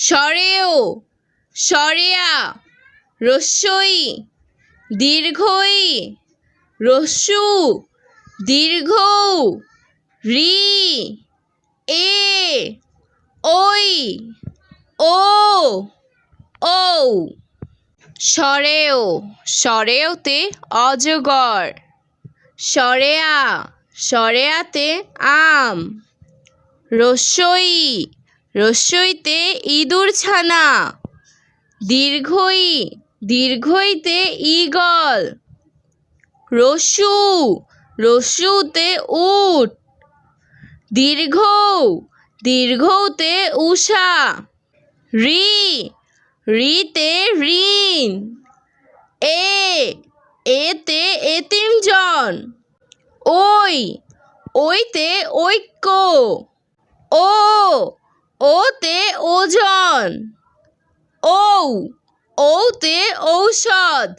সরেও সরেয়া রস্যই দীর্ঘই রস্যু দীর্ঘ রি এ ওই ও ঔ সরেও সরেওতে অজগর সরেয়া সরেয়াতে আম রস্যই রস্যইতে ইঁদুর ছানা দীর্ঘই দীর্ঘইতে ঈগল রস্যু রস্যুতে উট দীর্ঘ দীর্ঘতে উষা রি রিতে ঋণ এতে এতিমজন ওই ওইতে ঐক্য ওতে ওজন ঔতে ঔষধ।